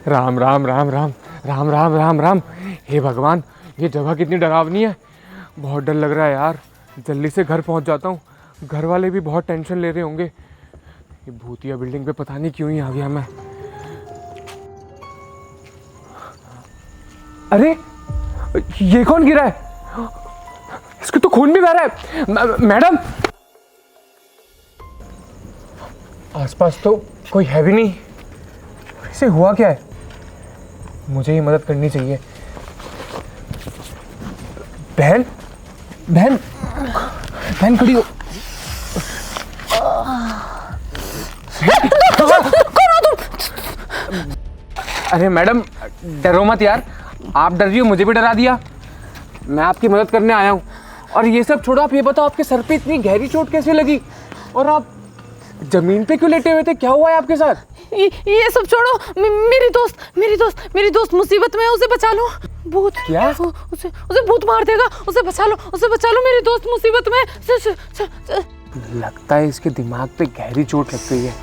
राम राम राम राम राम राम राम राम। हे भगवान, ये जगह कितनी डरावनी है। बहुत डर लग रहा है यार। जल्दी से घर पहुंच जाता हूँ। घर वाले भी बहुत टेंशन ले रहे होंगे। ये भूतिया बिल्डिंग पे पता नहीं क्यों ही आ गया मैं। अरे ये कौन गिरा है? इसको तो खून भी बह रहा है। मैडम, आसपास तो कोई है भी नहीं। इसे हुआ क्या है? मुझे ही मदद करनी चाहिए। बहन बहन बहन खड़ी हो। अरे मैडम, डरो मत यार। आप डर रही हो, मुझे भी डरा दिया। मैं आपकी मदद करने आया हूँ। और ये सब छोड़ो, आप ये बताओ आपके सर पे इतनी गहरी चोट कैसे लगी? और आप जमीन पे क्यों लेटे हुए थे? क्या हुआ है आपके साथ? ये सब छोड़ो। मेरी दोस्त मुसीबत में है, उसे बचा लो। भूत क्या? उसे भूत मार देगा। उसे बचा लो। मेरी दोस्त मुसीबत में। लगता है इसके दिमाग पे गहरी चोट लग गई है,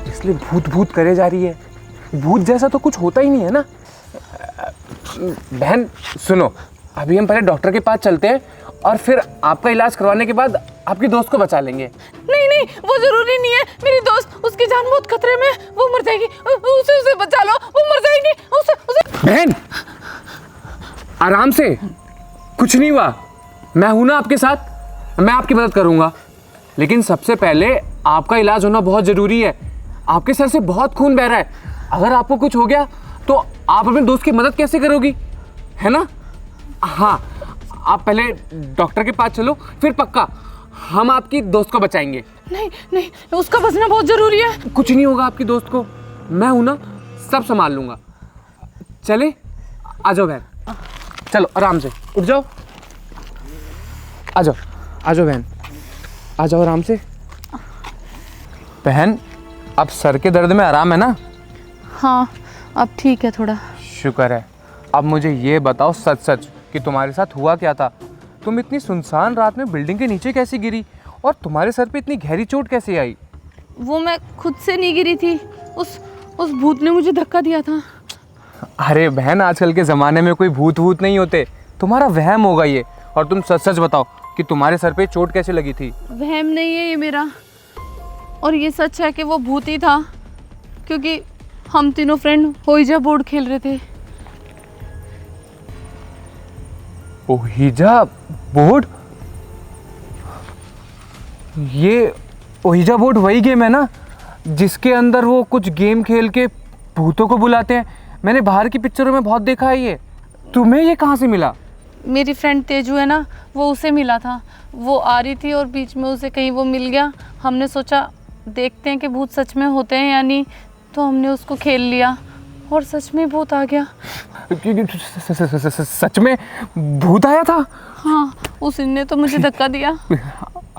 इसलिए भूत भूत करे जा रही है। भूत जैसा तो कुछ होता ही नहीं है ना। बहन सुनो, अभी हम पहले डॉक्टर के पास चलते हैं और फिर आपका इलाज करवाने के बाद आपकी दोस्त को बचा लेंगे। नहीं, वो जरूरी नहीं है। मेरी दोस्त, उसकी जान बहुत खतरे में, वो मर जाएगी। उसे बचा लो, वो मर जाएगी। उसे बहन आराम से, कुछ नहीं हुआ। मैं हूं ना आपके साथ, मैं आपकी मदद करूंगा। लेकिन सबसे पहले आपका इलाज होना बहुत जरूरी है। आपके सर से बहुत खून बह रहा है। अगर आपको कुछ हो गया तो आप अपने दोस्त की मदद कैसे करोगी, है ना? हाँ, आप पहले डॉक्टर के पास चलो, फिर पक्का हम आपकी दोस्त को बचाएंगे। नहीं, उसका बचना बहुत जरूरी है। कुछ नहीं होगा आपकी दोस्त को, मैं हूं ना, सब संभाल लूंगा। चले, आ जाओ बहन, चलो आराम से उठ जाओ। आ जाओ बहन, आ जाओ आराम से। बहन, अब सर के दर्द में आराम है ना? हाँ, अब ठीक है थोड़ा। शुक्र है। अब मुझे ये बताओ सच सच कि तुम्हारे साथ हुआ क्या था? तुम इतनी सुनसान रात में बिल्डिंग के नीचे कैसे गिरी और तुम्हारे सर पे इतनी गहरी चोट कैसे आई? वो मैं खुद से नहीं गिरी थी, उस भूत ने मुझे धक्का दिया था। अरे बहन, आजकल के ज़माने में कोई भूत वूत नहीं होते, तुम्हारा वहम होगा ये। और तुम सच सच बताओ कि तुम्हारे सर पे चोट कैसे लगी थी? वहम नहीं है ये मेरा, और ये सच है कि वो भूत ही था, क्योंकि हम तीनों फ्रेंड ओइजा बोर्ड खेल रहे थे। ओहिजा बोर्ड? ये ओहिजा बोर्ड वही गेम है ना जिसके अंदर वो कुछ गेम खेल के भूतों को बुलाते हैं? मैंने बाहर की पिक्चरों में बहुत देखा है ये। तुम्हें ये कहाँ से मिला? मेरी फ्रेंड तेजू है ना, वो उसे मिला था। वो आ रही थी और बीच में उसे कहीं वो मिल गया। हमने सोचा देखते हैं कि भूत सच में होते हैं या नहीं, तो हमने उसको खेल लिया और सच में भूत आ गया। सच में भूत आया था? हाँ, उसने तो मुझे धक्का दिया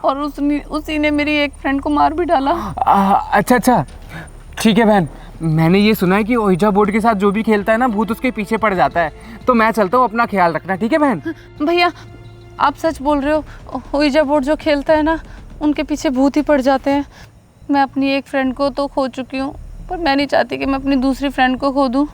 और उसी ने मेरी एक फ्रेंड को मार भी डाला। अच्छा, ठीक है बहन। मैंने ये सुना है कि ओहिजा बोर्ड के साथ जो भी खेलता है ना, भूत उसके पीछे पड़ जाता है। तो मैं चलता हूँ, अपना ख्याल रखना, ठीक है बहन? भैया, आप सच बोल रहे हो? ओहिजा बोर्ड जो खेलता है ना, उनके पीछे भूत ही पड़ जाते हैं। मैं अपनी एक फ्रेंड को तो खो चुकी हूँ, पर मैं नहीं चाहती कि मैं अपनी दूसरी फ्रेंड को खो दूँ,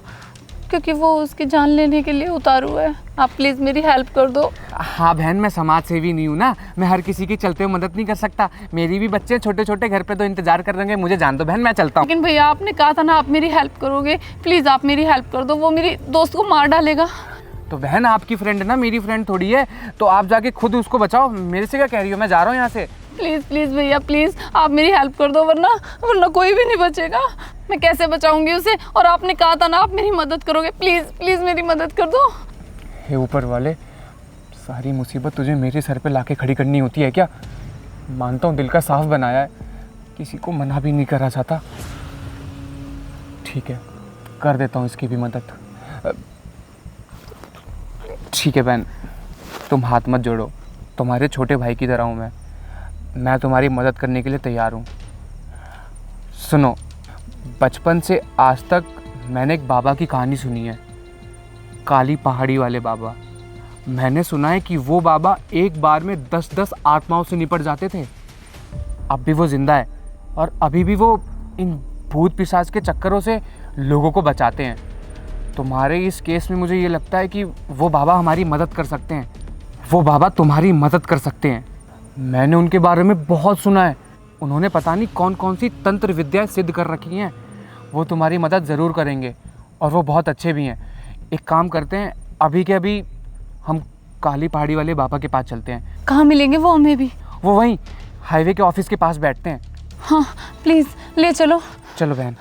क्योंकि वो उसकी जान लेने के लिए उतारू है। आप प्लीज़ मेरी हेल्प कर दो। हाँ बहन, मैं समाज सेवी नहीं हूँ ना, मैं हर किसी की चलते हुए मदद नहीं कर सकता। मेरी भी बच्चे छोटे छोटे घर पे तो इंतजार कर रहे हैं। मुझे जान दो बहन, मैं चलता हूँ। लेकिन भैया, आपने कहा था ना आप मेरी हेल्प करोगे। प्लीज़ आप मेरी हेल्प कर दो, वो मेरी दोस्त को मार डालेगा। तो बहन, आपकी फ्रेंड है ना, मेरी फ्रेंड थोड़ी है, तो आप जाके खुद उसको बचाओ। मेरे से क्या कह रही हो? मैं जा रहा हूँ यहाँ से। प्लीज़ भैया, प्लीज़ आप मेरी हेल्प कर दो, वरना कोई भी नहीं बचेगा। मैं कैसे बचाऊंगी उसे? और आपने कहा था ना आप मेरी मदद करोगे। प्लीज़ मेरी मदद कर दो। हे ऊपर वाले, सारी मुसीबत तुझे मेरे सर पे लाके खड़ी करनी होती है क्या? मानता हूँ दिल का साफ बनाया है, किसी को मना भी नहीं करा जाता। ठीक है, कर देता हूँ इसकी भी मदद। ठीक है बहन, तुम हाथ मत जोड़ो, तुम्हारे छोटे भाई की तरह हूँ मैं तुम्हारी मदद करने के लिए तैयार हूँ। सुनो, बचपन से आज तक मैंने एक बाबा की कहानी सुनी है, काली पहाड़ी वाले बाबा। मैंने सुना है कि वो बाबा एक बार में 10-10 आत्माओं से निपट जाते थे। अब भी वो जिंदा है और अभी भी वो इन भूत पिशाच के चक्करों से लोगों को बचाते हैं। तुम्हारे इस केस में मुझे ये लगता है कि वो बाबा हमारी मदद कर सकते हैं। वो बाबा तुम्हारी मदद कर सकते हैं। मैंने उनके बारे में बहुत सुना है। उन्होंने पता नहीं कौन कौन सी तंत्र विद्याएं सिद्ध कर रखी हैं। वो तुम्हारी मदद ज़रूर करेंगे और वो बहुत अच्छे भी हैं। एक काम करते हैं, अभी के अभी हम काली पहाड़ी वाले बाबा के पास चलते हैं। कहाँ मिलेंगे वो हमें भी? वो वहीं हाईवे के ऑफिस के पास बैठते हैं। हाँ प्लीज़ ले चलो। चलो बहन।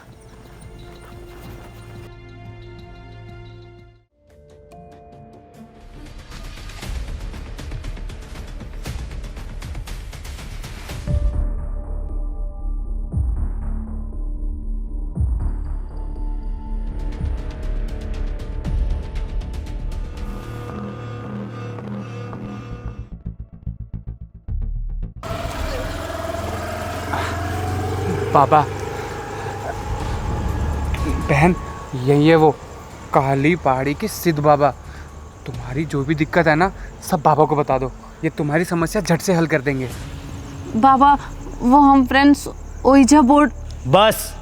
पापा, बहन, यही है वो काली पहाड़ी के सिद्ध बाबा। तुम्हारी जो भी दिक्कत है ना, सब बाबा को बता दो। ये तुम्हारी समस्या झट से हल कर देंगे। बाबा, वो हम फ्रेंड्स ओइजा बोर्ड। बस,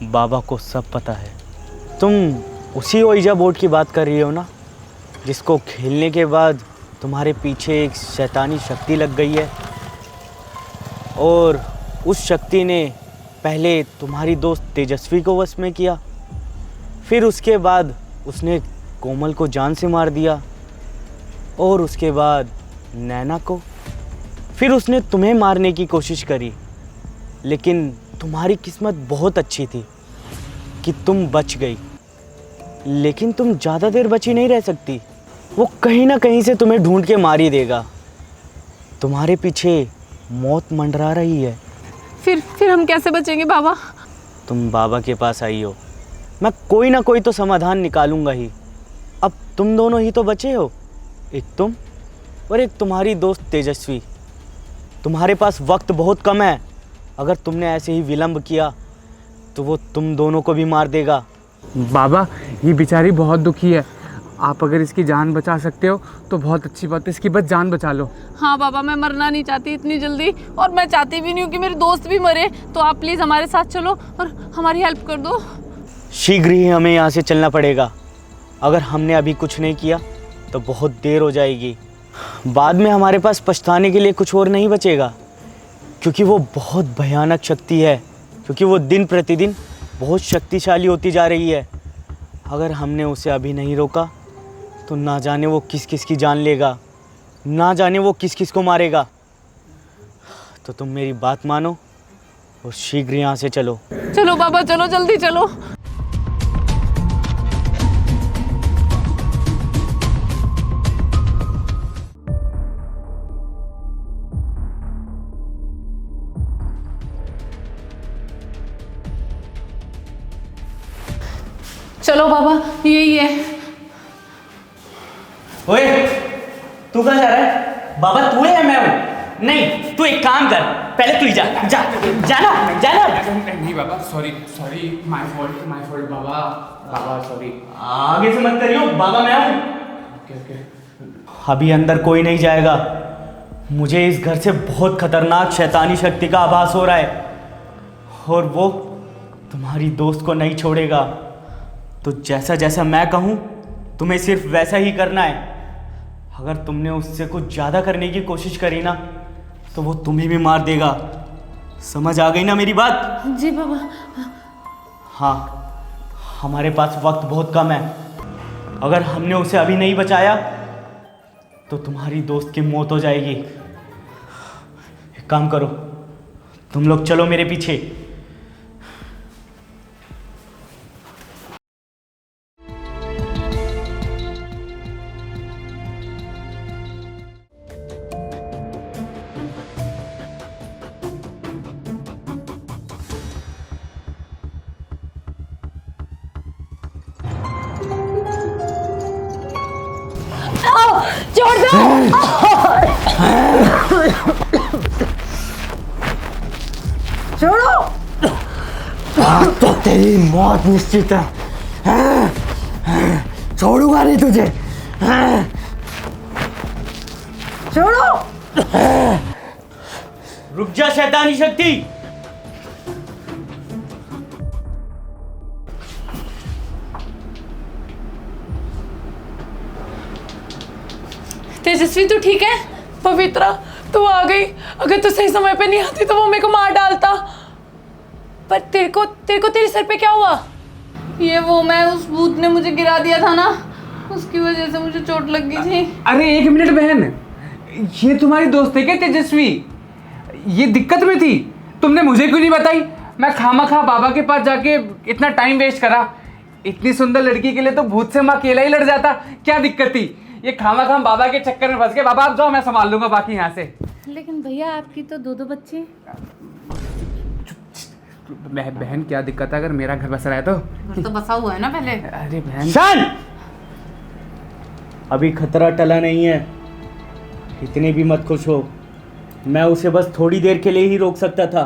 बाबा को सब पता है। तुम उसी ओइजा बोर्ड की बात कर रही हो ना, जिसको खेलने के बाद तुम्हारे पीछे एक शैतानी शक्ति लग गई है, और उस शक्ति ने पहले तुम्हारी दोस्त तेजस्वी को वश में किया, फिर उसके बाद उसने कोमल को जान से मार दिया, और उसके बाद नैना को, फिर उसने तुम्हें मारने की कोशिश करी। लेकिन तुम्हारी किस्मत बहुत अच्छी थी कि तुम बच गई। लेकिन तुम ज़्यादा देर बची नहीं रह सकती। वो कहीं ना कहीं से तुम्हें ढूंढ के मार ही देगा। तुम्हारे पीछे मौत मंडरा रही है। फिर हम कैसे बचेंगे बाबा? तुम बाबा के पास आई हो, मैं कोई ना कोई तो समाधान निकालूंगा ही। अब तुम दोनों ही तो बचे हो, एक तुम और एक तुम्हारी दोस्त तेजस्वी। तुम्हारे पास वक्त बहुत कम है। अगर तुमने ऐसे ही विलंब किया तो वो तुम दोनों को भी मार देगा। बाबा, ये बेचारी बहुत दुखी है। आप अगर इसकी जान बचा सकते हो तो बहुत अच्छी बात है। इसकी बस जान बचा लो। हाँ बाबा, मैं मरना नहीं चाहती इतनी जल्दी, और मैं चाहती भी नहीं हूँ कि मेरे दोस्त भी मरे। तो आप प्लीज़ हमारे साथ चलो और हमारी हेल्प कर दो। शीघ्र ही हमें यहाँ से चलना पड़ेगा। अगर हमने अभी कुछ नहीं किया तो बहुत देर हो जाएगी। बाद में हमारे पास पछताने के लिए कुछ और नहीं बचेगा, क्योंकि वो बहुत भयानक शक्ति है, क्योंकि वो दिन प्रतिदिन बहुत शक्तिशाली होती जा रही है। अगर हमने उसे अभी नहीं रोका तो ना जाने वो किस किस की जान लेगा, ना जाने वो किस किस को मारेगा। तो तुम मेरी बात मानो और शीघ्र यहाँ से चलो। चलो बाबा, चलो जल्दी चलो। चलो बाबा, यही है। ओए, तू कहाँ जा रहा है? बाबा तू है या मैं हूँ? नहीं, तू एक काम कर, पहले तू ही जा जा जाना जाना। नहीं बाबा, सॉरी माय फॉल्ट बाबा सॉरी। आगे से मत करियो, बाबा मैं हूँ। ओके। अभी अंदर कोई नहीं जाएगा। मुझे इस घर से बहुत खतरनाक शैतानी शक्ति का आभास हो रहा है, और वो तुम्हारी दोस्त को नहीं छोड़ेगा। तो जैसा जैसा मैं कहूँ तुम्हें सिर्फ वैसा ही करना है। अगर तुमने उससे कुछ ज़्यादा करने की कोशिश करी ना तो वो तुम्हें भी मार देगा। समझ आ गई ना मेरी बात? जी बाबा। हाँ, हमारे पास वक्त बहुत कम है। अगर हमने उसे अभी नहीं बचाया तो तुम्हारी दोस्त की मौत हो जाएगी। एक काम करो, तुम लोग चलो मेरे पीछे। छोड़ दो। छोड़ो। आज तो तेरी मौत निश्चित है। छोड़ूंगा नहीं तुझे। छोड़ो। रुक जा शैतानी शक्ति। तेजस्वी तू ठीक है? पवित्रा तू आ गई। अगर तू सही समय पे नहीं आती तो वो मेरे को मार डालता। पर तेरे को तेरे सर पे क्या हुआ? ये वो मैं उस भूत ने मुझे गिरा दिया था ना, उसकी वजह से मुझे चोट लग गई थी। अरे एक मिनट बहन, ये तुम्हारी दोस्त है क्या तेजस्वी? ये दिक्कत में थी, तुमने मुझे क्यों नहीं बताई? मैं खामखा बाबा के पास जाके इतना टाइम वेस्ट करा। इतनी सुंदर लड़की के लिए तो भूत से मैं अकेला ही लड़ जाता, क्या दिक्कत थी? ये खामखा बाबा के चक्कर में फंस गए। बाबा आप जाओ, मैं संभाल लूंगा बाकी यहाँ से। लेकिन भैया आपकी तो दो बच्चे। बहन क्या दिक्कत है अगर मेरा घर बस रहा है तो? घर तो बसा हुआ है ना पहले। अरे बहन शन! अभी खतरा टला नहीं है, इतने भी मत खुश हो। मैं उसे बस थोड़ी देर के लिए ही रोक सकता था।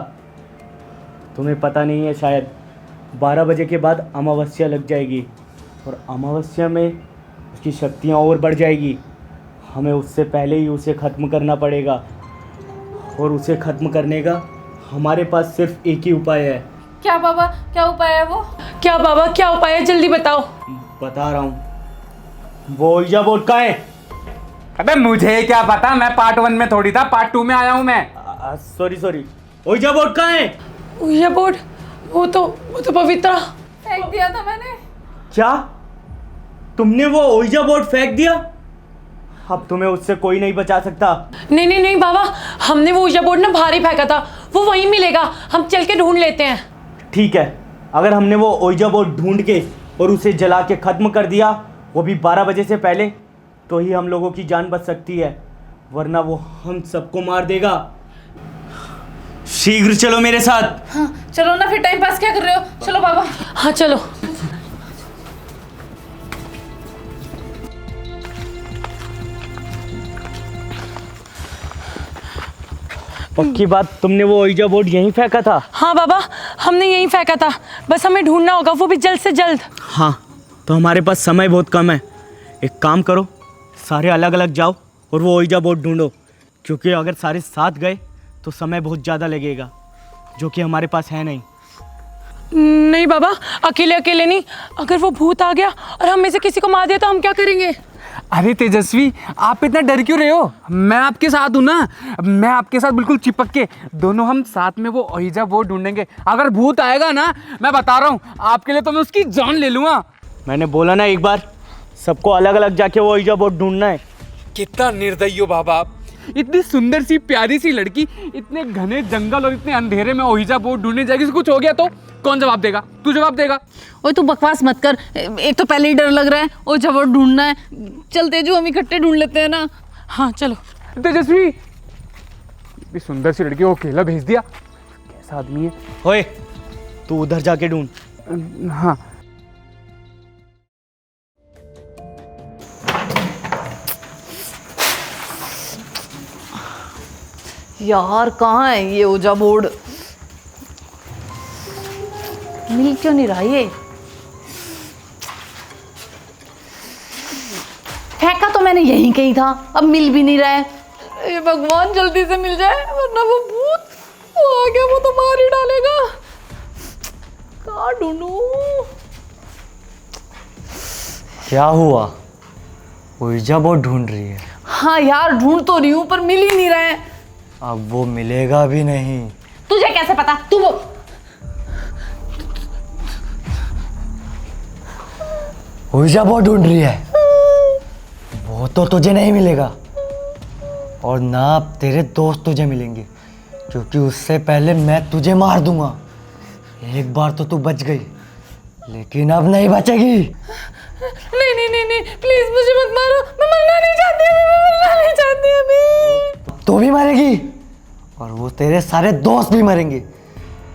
तुम्हें पता नहीं है शायद 12 बजे के बाद अमावस्या लग जाएगी और अमावस्या में उसकी शक्तियाँ और बढ़ जाएगी। हमें उससे पहले ही उसे ख़त्म करना पड़ेगा और उसे ख़त्म करने का हमारे पास सिर्फ एक ही उपाय है। क्या बाबा, क्या उपाय है वो? क्या बाबा, क्या उपाय है? जल्दी बताओ। बता रहा हूँ। वो ओइजा बोर्ड कहाँ है? अबे मुझे क्या पता, मैं पार्ट 1 में थोड़ी था, पार्ट 2 में आया हूँ मैं। सॉरी ओइजा बोर्ड कहाँ है? ये बोर्ड वो तो पवित्रा फेंक दिया था मैंने। क्या तुमने वो ओइजा बोर्ड फेंक दिया? अब तुम्हें उससे कोई नहीं बचा सकता। नहीं बाबा, हमने वो ऊर्जा बोर्ड ना बाहर ही फेंका था, वो वहीं मिलेगा, हम चल के ढूंढ लेते हैं। ठीक है, अगर हमने वो ओइजा बोर्ड ढूंढ के और उसे जला के ख़त्म कर दिया, वो भी 12 बजे से पहले, तो ही हम लोगों की जान बच सकती है, वरना वो हम सबको मार देगा। शीघ्र चलो मेरे साथ। हाँ चलो ना, फिर टाइम पास क्या कर रहे हो? चलो बाबा। हाँ चलो। पक्की बात, तुमने वो ओइजा बोर्ड यहीं फेंका था? हाँ बाबा, हमने यहीं फेंका था, बस हमें ढूंढना होगा, वो भी जल्द से जल्द। हाँ, तो हमारे पास समय बहुत कम है। एक काम करो, सारे अलग अलग जाओ और वो ओइजा बोर्ड ढूंढो, क्योंकि अगर सारे साथ गए तो समय बहुत ज़्यादा लगेगा, जो कि हमारे पास है नहीं। नहीं बाबा, अकेले नहीं, अगर वो भूत आ गया और हम में से किसी को मार दिया तो हम क्या करेंगे? अरे तेजस्वी, आप इतना डर क्यों रहे हो? मैं आपके साथ हूँ ना, मैं आपके साथ बिल्कुल चिपक के, दोनों हम साथ में वो ओइजा बोर्ड ढूंढेंगे। अगर भूत आएगा ना, मैं बता रहा हूँ आपके लिए तो मैं उसकी जान ले लूँगा। मैंने बोला ना एक बार, सबको अलग अलग जाके वो ओइजा बोर्ड ढूंढना है। कितना निर्दयी हो बाबा आप। इतनी सुंदर सी प्यारी सी लड़की इतने घने जंगल और इतने अंधेरे में ओइजा बोर्ड ढूंढने जाएगी, कुछ हो गया तो कौन जवाब देगा? तू जवाब देगा? ओए तू बकवास मत कर, एक तो पहले ही डर लग रहा है और जब वो ढूंढना है, चलते जो हम इकट्ठे ढूंढ लेते हैं ना। हाँ चलो। तेजस्वी, इतनी सुंदर सी लड़की को अकेला भेज दिया, कैसा आदमी है? ओए, तू उधर जाके ढूंढ। हाँ यार कहाँ है ये ओजा बोर्ड? मिल क्यों नहीं रहा ये? फेंका तो मैंने यहीं कहीं था, अब मिल भी नहीं रहा है। ये भगवान जल्दी से मिल जाए, वरना वो भूत वो आ गया, वो तो मार ही डालेगा। कहाँ ढूंढूं? क्या हुआ? ओइजा बोर्ड ढूंढ रही है? हाँ यार ढूंढ तो रही हूँ, पर मिल ही नहीं रहा है। अब वो मिलेगा भी नहीं। तुझे कैसे पता? तू वो ओइजा बोर्ड ढूंढ रही है, वो तो तुझे नहीं मिलेगा और ना अब तेरे दोस्त तुझे मिलेंगे, क्योंकि उससे पहले मैं तुझे मार दूंगा। एक बार तो तू बच गई, लेकिन अब नहीं बचेगी। नहीं प्लीज मुझे मत मारो, मैं मरना नहीं चाहती अभी। तू भी मरेगी और वो तेरे सारे दोस्त भी मरेंगे।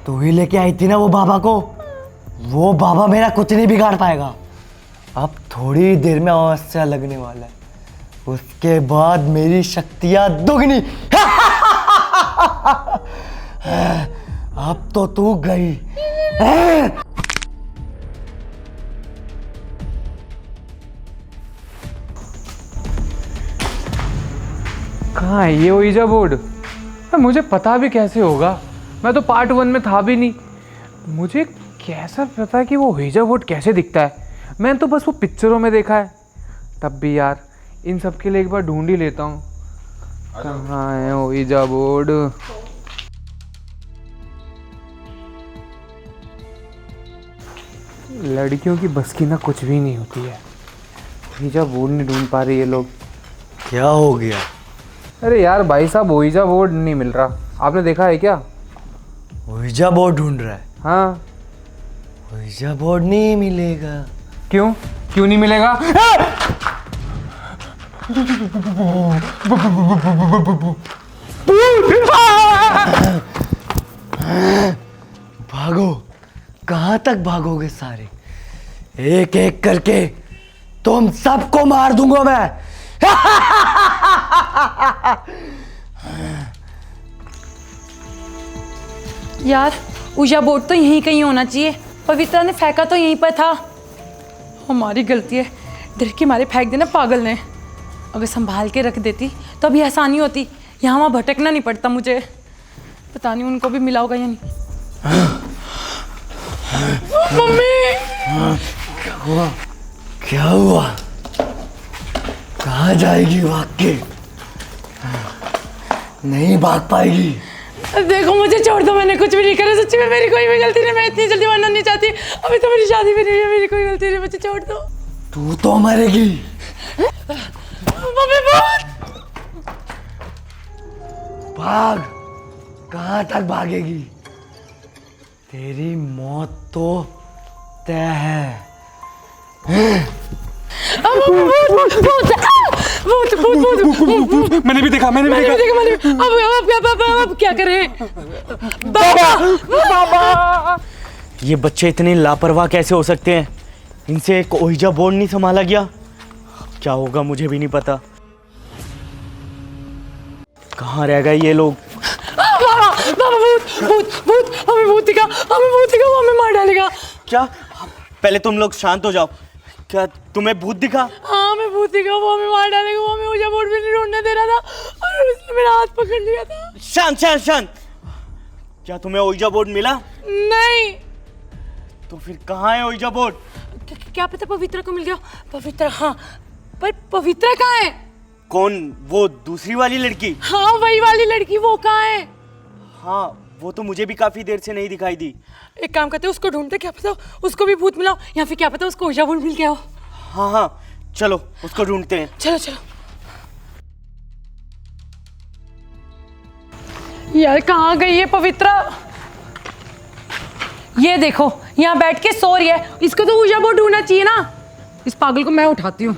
तू ही लेके आई थी ना वो बाबा को, वो बाबा मेरा कुछ नहीं बिगाड़ पाएगा। अब थोड़ी देर में अमावस्या लगने वाला है, उसके बाद मेरी शक्तियां दुगनी। अब तो तू गई। कहाँ है ये ओइजा बोर्ड? मुझे पता भी कैसे होगा, मैं तो पार्ट 1 में था भी नहीं। मुझे कैसा पता कि वो ओइजा बोर्ड कैसे दिखता है? मैंने तो बस वो पिक्चरों में देखा है। तब भी यार, इन सब के लिए एक बार ढूंढ ही लेता हूँ। कहाँ है ओइजा बोर्ड? लड़कियों की बस की ना कुछ भी नहीं होती है। ओइजा बोर्ड नहीं ढूंढ पा रहे ये लोग। क्या हो गया? अरे यार भाई साहब, ओइजा बोर्ड नहीं मिल रहा। आपने देखा है क्या? ओइजा बोर्ड ढूंढ रहा है? हाँ। ओइजा बोर्ड नहीं मिलेगा। क्यों क्यों नहीं मिलेगा? भागो, कहाँ तक भागोगे सारे? एक एक करके तुम सबको मार दूंगा मैं। यार ऊजा बोर्ड तो यहीं कहीं होना चाहिए। पवित्रा ने फेंका तो यहीं पर था। हमारी गलती है, डर के मारे फेंक देना पागल ने। अगर संभाल के रख देती तो अभी आसानी होती, यहाँ वहाँ भटकना नहीं पड़ता मुझे। पता नहीं उनको भी मिला होगा या नहीं। मम्मी! क्या हुआ? क्या हुआ? कहाँ जाएगी भाग के? नहीं भाग पाएगी। देखो मुझे छोड़ दो, मैंने कुछ भी नहीं करा। सच्ची में मेरी कोई भी गलती नहीं। मैं इतनी जल्दी मरना नहीं चाहती। अभी तो मेरी शादी भी नहीं है। मेरी कोई गलती नहीं। मुझे छोड़ दो। तू तो मरेगी। मम्मी बहुत! भाग, कहाँ तक भागेगी? तेरी मौत तो तय है। मैंने भी देखा। अब क्या करें? बाबा! ये बच्चे इतने लापरवाह कैसे हो सकते हैं? इनसे एक ओइजा बोर्ड नहीं संभाला गया। क्या होगा मुझे भी नहीं पता। कहाँ रह गए ये लोग? भूत हमें वो हमें मार डालेगा। क्या? पहले तुम लोग शांत हो जाओ। क्या तुम्हें भूत दिखा? हाँ मैं भूत दिखा। वो हमें मार डालेगा। वो हमें ऊजा बोर्ड भी नहीं ढूंढने दे रहा था और उसने मेरा हाथ पकड़ लिया था। शांत शांत शांत। क्या तुम्हें ओइजा बोर्ड मिला? नहीं। तो फिर कहाँ है ओइजा बोर्ड? क्या पता पवित्रा को मिल गया। पवित्रा, हाँ, पर पवित्रा कहाँ है? कौन? वो दूसरी वाली लड़की? हाँ वही वाली लड़की। वो कहाँ है? हाँ, वो तो मुझे भी काफी देर से नहीं दिखाई दी। एक काम करते हैं, उसको ढूंढते। क्या पता उसको भी भूत मिला हो, या फिर क्या पता उसको ऊजा बोर्ड मिल गया हो। हाँ हाँ, चलो उसको ढूंढते हैं। चलो चलो। यार कहाँ गई है पवित्रा? ये देखो यहाँ बैठ के सो रही है। इसको तो ऊजा बोर्ड ढूंढना चाहिए ना। इस पागल को मैं उठाती हूँ।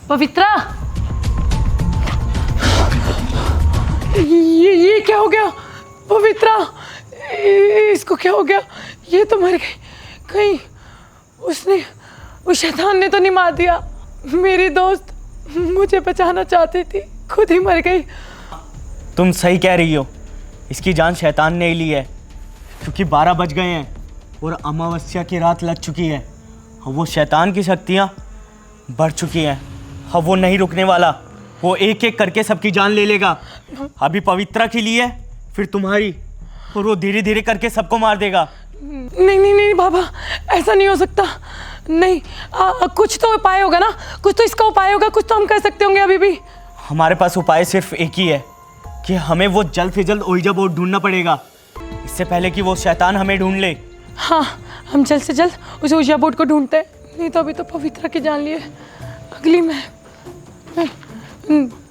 पवित्रा, ये क्या हो गया? पवित्रा, इसको क्या हो गया? ये तो मर गई। कहीं उसने, उस शैतान ने तो नहीं मार दिया? मेरी दोस्त मुझे बचाना चाहती थी, खुद ही मर गई। तुम सही कह रही हो। इसकी जान शैतान ने ही ली है, क्योंकि 12 बज गए हैं और अमावस्या की रात लग चुकी है। अब वो शैतान की शक्तियाँ बढ़ चुकी हैं। अब वो नहीं रुकने वाला। वो एक एक करके सबकी जान ले लेगा। अभी पवित्रा के लिए, फिर तुम्हारी, और वो धीरे धीरे करके सबको मार देगा। नहीं नहीं नहीं बाबा, ऐसा नहीं हो सकता। नहीं, कुछ तो उपाय होगा ना। कुछ तो इसका उपाय होगा। कुछ तो हम कर सकते होंगे अभी भी। हमारे पास उपाय सिर्फ एक ही है कि हमें वो जल्द से जल्द ओइजा बोर्ड ढूंढना पड़ेगा, इससे पहले कि वो शैतान हमें ढूंढ ले। हाँ, हम जल्द से जल्द उस ऊजा बोर्ड को ढूंढते हैं। नहीं तो अभी तो पवित्रा की जान लिए अगली में।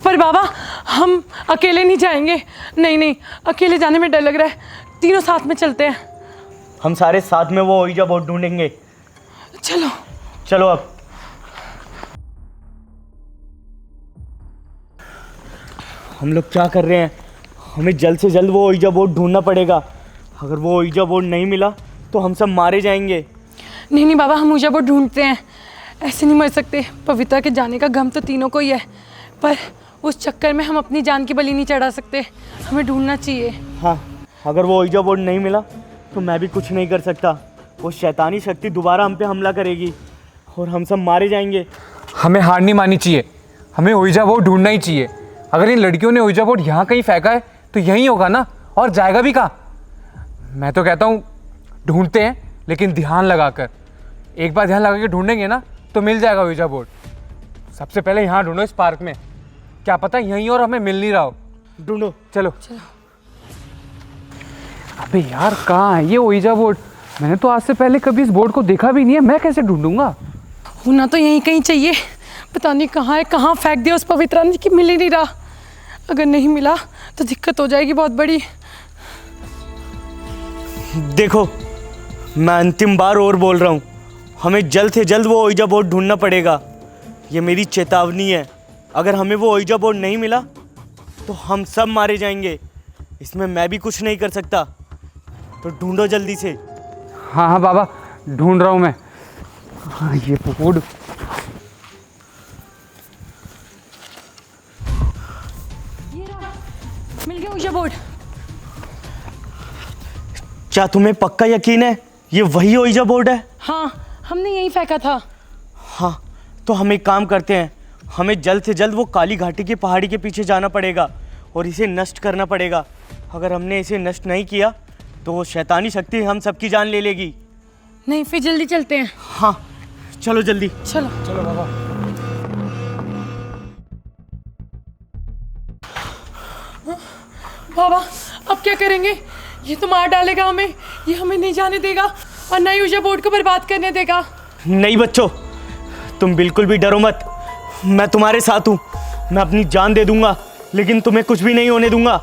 पर बाबा, हम अकेले नहीं जाएंगे। नहीं नहीं, अकेले जाने में डर लग रहा है। तीनों साथ में चलते हैं। हम सारे साथ में वो ओइजा बोर्ड ढूंढेंगे। चलो चलो अब। हम लोग क्या कर रहे हैं? हमें जल्द से जल्द वो ओइजा बोर्ड ढूंढना पड़ेगा। अगर वो ओइजा बोर्ड नहीं मिला तो हम सब मारे जाएंगे। नहीं नहीं बाबा, हम ऊजा बोर्ड ढूंढते हैं। ऐसे नहीं मर सकते। पवित्रा के जाने का गम तो तीनों को ही है, पर उस चक्कर में हम अपनी जान की बलि नहीं चढ़ा सकते। हमें ढूंढना चाहिए। हाँ, अगर वो ओइजा बोर्ड नहीं मिला तो मैं भी कुछ नहीं कर सकता। वो शैतानी शक्ति दोबारा हम पे हमला करेगी और हम सब मारे जाएंगे। हमें हार नहीं माननी चाहिए। हमें ओइजा बोर्ड ढूंढना ही चाहिए। अगर इन लड़कियों ने ओइजा बोर्ड यहाँ कहीं फेंका है तो यहीं होगा ना, और जाएगा भी कहाँ? मैं तो कहता हूँ ढूंढते हैं, लेकिन ध्यान लगाकर। एक बार ध्यान लगा के ढूंढेंगे ना तो मिल जाएगा ओइजा बोर्ड। सबसे पहले यहाँ ढूंढो इस पार्क में, क्या पता यहीं और हमें मिल नहीं रहा हो। ढूंढो। चलो। अबे यार कहाँ है ये ओइजा बोर्ड? मैंने तो आज से पहले कभी इस बोर्ड को देखा भी नहीं है, मैं कैसे ढूंढूंगा? होना तो यहीं कहीं चाहिए, पता नहीं कहाँ है, कहाँ फेंक दिया उस पवित्रा ने कि मिल ही नहीं रहा। अगर नहीं मिला तो दिक्कत हो जाएगी बहुत बड़ी। देखो, मैं अंतिम बार और बोल रहा हूँ, हमें जल्द से जल्द वो ओइजा बोर्ड ढूंढना पड़ेगा। ये मेरी चेतावनी है, अगर हमें वो ओइजा बोर्ड नहीं मिला तो हम सब मारे जाएंगे। इसमें मैं भी कुछ नहीं कर सकता, तो ढूंढो जल्दी से। हाँ हाँ बाबा, ढूंढ रहा हूँ मैं। हाँ, ये बोर्ड। मिल गया ओइजा बोर्ड। क्या तुम्हें पक्का यकीन है ये वही ओइजा बोर्ड है? हाँ, हमने यहीं फेंका था। हाँ, तो हम एक काम करते हैं, हमें जल्द से जल्द वो काली घाटी की पहाड़ी के पीछे जाना पड़ेगा और इसे नष्ट करना पड़ेगा। अगर हमने इसे नष्ट नहीं किया तो वो शैतानी शक्ति हम सबकी जान ले लेगी। नहीं, फिर जल्दी चलते हैं। हाँ, चलो जल्दी। चलो। चलो बाबा। बाबा, अब क्या करेंगे? ये तो मार डालेगा हमें, ये हमें नहीं जाने देगा और ना ही ओइजा बोर्ड को बर्बाद करने देगा। नहीं बच्चों, तुम बिल्कुल भी डरो मत, मैं तुम्हारे साथ हूँ। मैं अपनी जान दे दूंगा लेकिन तुम्हें कुछ भी नहीं होने दूंगा।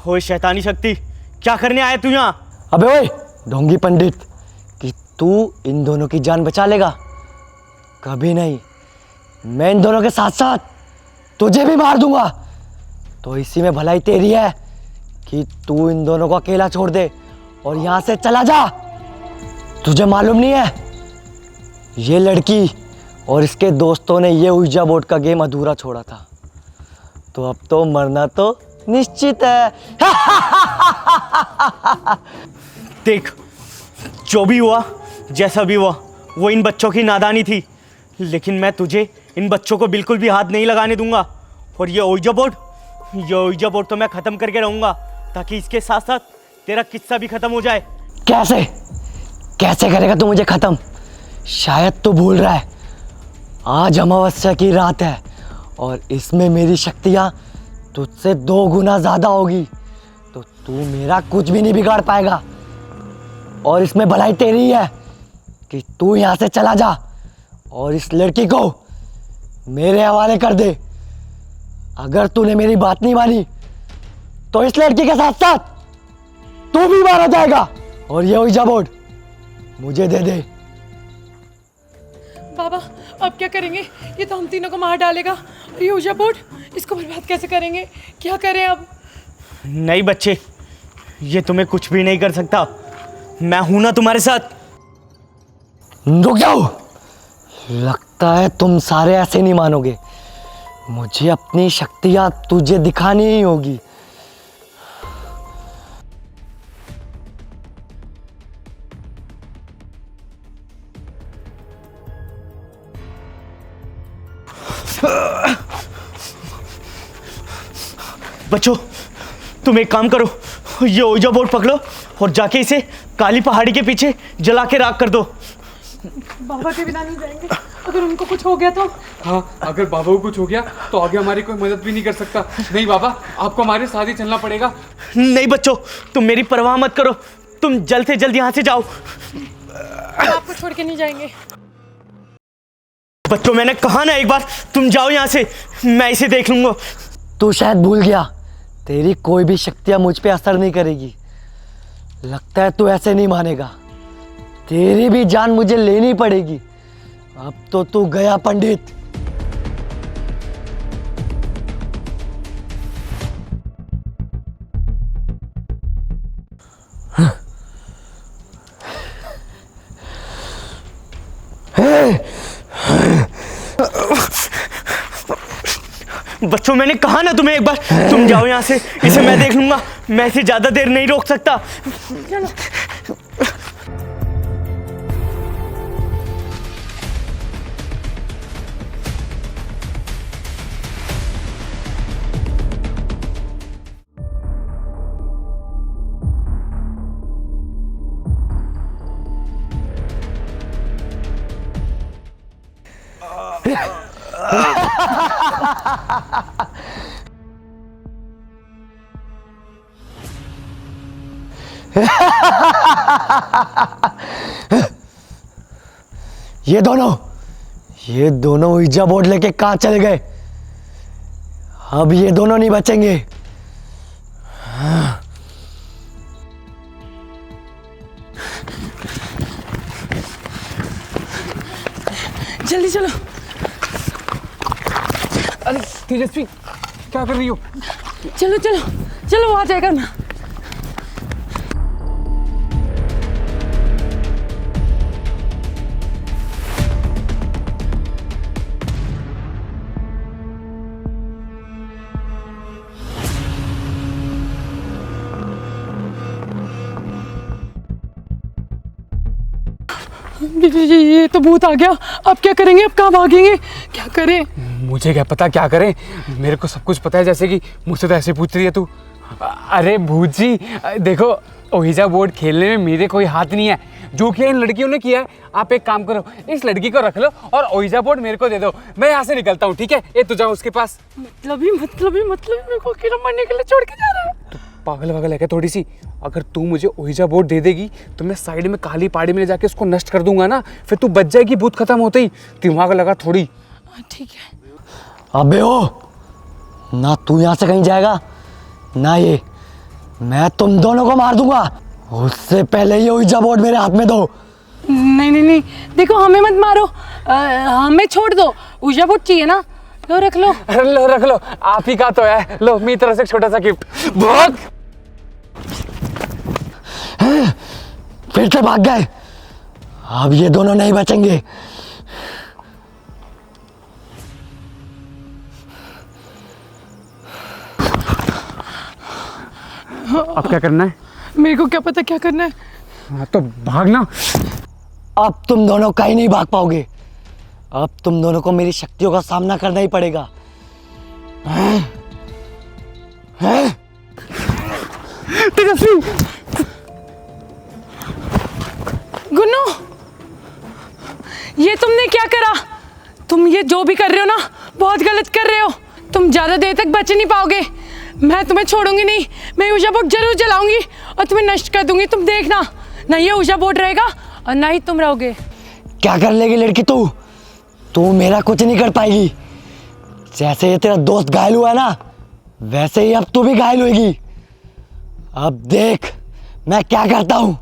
ओए शैतानी शक्ति, क्या करने आया तू यहाँ? अबे ओए ढोंगी पंडित, कि तू इन दोनों की जान बचा लेगा? कभी नहीं, मैं इन दोनों के साथ साथ तुझे भी मार दूंगा। तो इसी में भलाई तेरी है कि तू इन दोनों को अकेला छोड़ दे और यहाँ से चला जा। तुझे मालूम नहीं है, ये लड़की और इसके दोस्तों ने ये ओइजा बोर्ड का गेम अधूरा छोड़ा था, तो अब तो मरना तो निश्चित है। देख, जो भी हुआ, जैसा भी हुआ, वो इन बच्चों की नादानी थी, लेकिन मैं तुझे इन बच्चों को बिल्कुल भी हाथ नहीं लगाने दूंगा। और ये ओइजा बोर्ड तो मैं ख़त्म करके रहूँगा, ताकि इसके साथ साथ तेरा किस्सा भी ख़त्म हो जाए। कैसे कैसे करेगा तू मुझे खत्म? शायद तू भूल रहा है, आज अमावस्या की रात है और इसमें मेरी शक्तियाँ तुझसे 2 गुना ज़्यादा होगी, तो तू मेरा कुछ भी नहीं बिगाड़ पाएगा। और इसमें भलाई तेरी है कि तू यहाँ से चला जा और इस लड़की को मेरे हवाले कर दे। अगर तूने मेरी बात नहीं मानी तो इस लड़की के साथ साथ तू भी मारा जाएगा। और ये ओइजा बोर्ड मुझे दे दे। बाबा, अब क्या करेंगे? ये तो हम तीनों को मार डालेगा। और ये ओइजा बोर्ड, इसको बर्बाद कैसे करेंगे? क्या करें अब? नहीं बच्चे, ये तुम्हें कुछ भी नहीं कर सकता, मैं हूं ना तुम्हारे साथ। रुक जाओ, लगता है तुम सारे ऐसे नहीं मानोगे। मुझे अपनी शक्तियां तुझे दिखानी ही होगी। बच्चों, तुम एक काम करो, ये ओइजा बोर्ड पकड़ो और जाके इसे काली पहाड़ी के पीछे जला के राख कर दो। बाबा के बिना नहीं जाएंगे, अगर उनको कुछ हो गया तो? हाँ, अगर बाबा को कुछ हो गया तो आगे हमारी कोई मदद भी नहीं कर सकता। नहीं बाबा, आपको हमारे साथ ही चलना पड़ेगा। नहीं बच्चों, तुम मेरी परवाह मत करो, तुम जल्द से जल्द यहाँ से जाओ। आपको छोड़ के नहीं जाएंगे। बच्चों, मैंने कहा ना एक बार, तुम जाओ यहाँ से, मैं इसे देख लूंगा। तू शायद भूल गया, तेरी कोई भी शक्तियां मुझ पे असर नहीं करेगी। लगता है तू ऐसे नहीं मानेगा, तेरी भी जान मुझे लेनी पड़ेगी। अब तो तू गया पंडित। बच्चों, मैंने कहा ना तुम्हें एक बार, तुम जाओ यहाँ से, इसे मैं देख लूंगा, मैं इसे ज्यादा देर नहीं रोक सकता। ये दोनों ऊर्जा बोर्ड लेके कहाँ चले गए? अब ये दोनों नहीं बचेंगे। जल्दी चलो। अरे तेजस्वी, क्या कर रही हो? चलो चलो चलो, वो आ जाएगा ना। ये तो भूत आ गया। अब क्या करेंगे? अब कहाँ भागेंगे? क्या करें? मुझे क्या पता क्या करें, मेरे को सब कुछ पता है। जैसे कि मुझसे तो ऐसे पूछ रही है तू। अरे भूत जी देखो, ओहिजा बोर्ड खेलने में मेरे कोई हाथ नहीं है। जो किया इन लड़कियों ने किया है। आप एक काम करो, इस लड़की को रख लो और ओहिजा बोर्ड मेरे को दे दो। मैं यहाँ से निकलता हूँ, ठीक है? ये तू जाओ उसके पास। मतलब मेरे को अकेला मरने के लिए छोड़ के जा रहा है? तो पागल वागल है क्या थोड़ी सी? अगर तू मुझे ओहिजा बोर्ड दे देगी तो मैं साइड में काली पहाड़ी में ले जाके उसको नष्ट कर दूंगा ना, फिर तू बच जाएगी भूत खत्म होते ही। दिमाग लगा थोड़ी। ठीक है। अबे ओ, ना तू यहाँ से कहीं जाएगा ना ये। मैं तुम दोनों को मार दूंगा। उससे पहले ये ऊर्जा बोर्ड मेरे हाथ में दो। नहीं नहीं नहीं, देखो हमें मत मारो, हमें छोड़ दो। ऊर्जा बोर्ड चाहिए ना, लो रख लो। लो रख लो, आप ही का तो है। लो मेरी तरफ से एक छोटा सा गिफ्ट। भाग। फिर से भाग गए। अब ये दोनों नहीं बचेंगे। अब क्या करना है? मेरे को क्या पता क्या करना है। हाँ तो भागना। अब तुम दोनों कहीं नहीं भाग पाओगे। अब तुम दोनों को मेरी शक्तियों का सामना करना ही पड़ेगा। तेजस्वी, गुन्नू, ये तुमने क्या करा? तुम ये जो भी कर रहे हो ना, बहुत गलत कर रहे हो। तुम ज्यादा देर तक बच नहीं पाओगे। मैं तुम्हें छोड़ूंगी नहीं। मैं ऊर्जा बोर्ड जरूर जलाऊंगी और तुम्हें नष्ट कर दूंगी। तुम देखना, ना ये ऊर्जा बोर्ड रहेगा और ना ही तुम रहोगे। क्या कर लेगी लड़की तू? तू मेरा कुछ नहीं कर पाएगी। जैसे ये तेरा दोस्त घायल हुआ ना, वैसे ही अब तू भी घायल होगी। अब देख मैं क्या करता हूं।